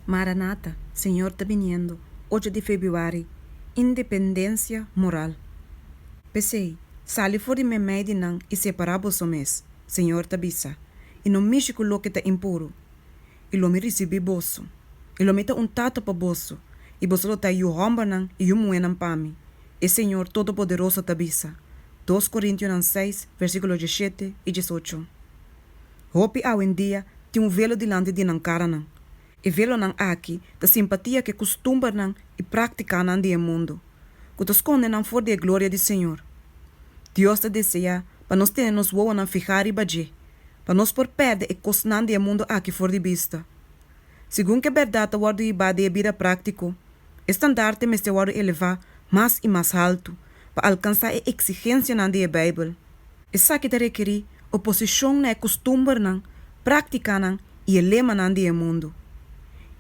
Maranata, Senhor está viniendo. 8 de fevereiro. Independência moral. Pensei, sali fora de me medinan e separabo somes. Senhor está bisa. E no México lo que está impuro. E lo me recebi bosso. E lo meta tato pa bosso. E bosso lo tá yu hombanan e yu muenan pa mi. E Senhor Todo-Poderoso está bisa. 2 Coríntios 6, versículo 17 e 18. Hopi ao em dia, tem velo dilante de nan cara nan. E velo nan aqui, da simpatia que costuma nan e prática nan de mundo. Que te esconde nan for de glória do Senhor. Deus te deseja, para nós ter nos voa nan ficar e baje. Para nós por perder e cos nan de mundo aqui for de vista. Segundo que verdade guardo e bade e vida prático, estandarte me se guardo elevar mais e mais alto, para alcançar a exigência nan de Bíblia. Essa que te requerir oposição na costume nan, prática nan e lema nan de mundo.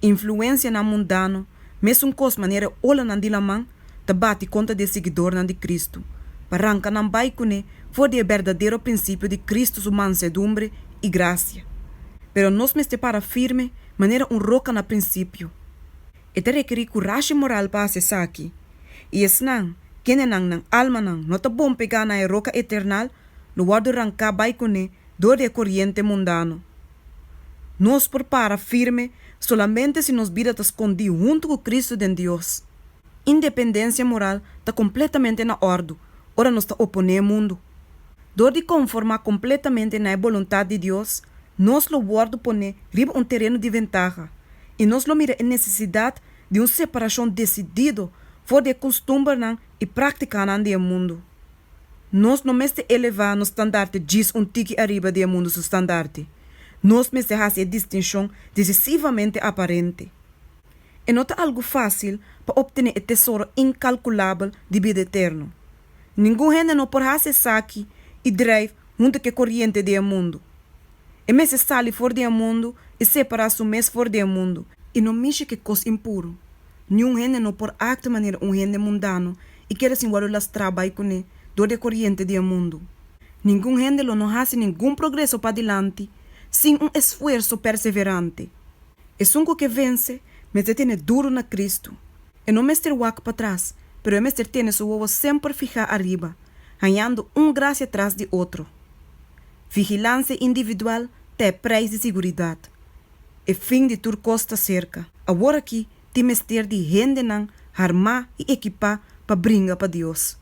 Influência na mundano, mesmo cos maneira ola nan de lamang, te bate contra de seguidor nan de Cristo. Para arrancar nan baicune, for de verdadeiro princípio de Cristo su mansedumbre e graça. Pero nos meste para firme, maneira roca na princípio. E te requerir coragem moral para acessar aqui. E es nan, quem nan alma nan, não te bom pegar na roca eternal, no guardo arrancar baicune, dor de corriente mundano. Nos por para firme, solamente se nos vida está escondido junto com Cristo de Deus. Independência moral está completamente na ordem, ora nos está opondo ao mundo. Dor de conformar completamente na vontade de Deus, nós lo guardo poner riba terreno de ventaja, e nós lo mira a necessidade de uma separação decidida for de costume e prática do mundo. Nós não meste elevar no estandarte diz tique arriba do mundo su estandarte. Nós meste hace a distinção decisivamente aparente. E não é algo fácil para obter o tesouro incalculável de vida eterna. Nenhum gente não pode fazer saque e drive junto com a corrente do mundo. E mesmo sali fora do mundo e separar su mes fora do mundo. E não mexe que coisa impuro. Nenhum gente não pode agir de maneira gente mundano e quer se guardar las trabalho com ele dor de corrente do mundo. Nenhum gente não faz nenhum progresso para adelante sem esforço perseverante. É um que vence, mas tem duro na Cristo. E não mestre wak para trás, pero mestre tem seu ovo sempre fijar arriba, ganhando graça atrás de outro. Vigilância individual te preço de seguridade. E fim de tur costa cerca. Agora aqui, te mestre de gente nan, armar e equipar para brincar para Deus.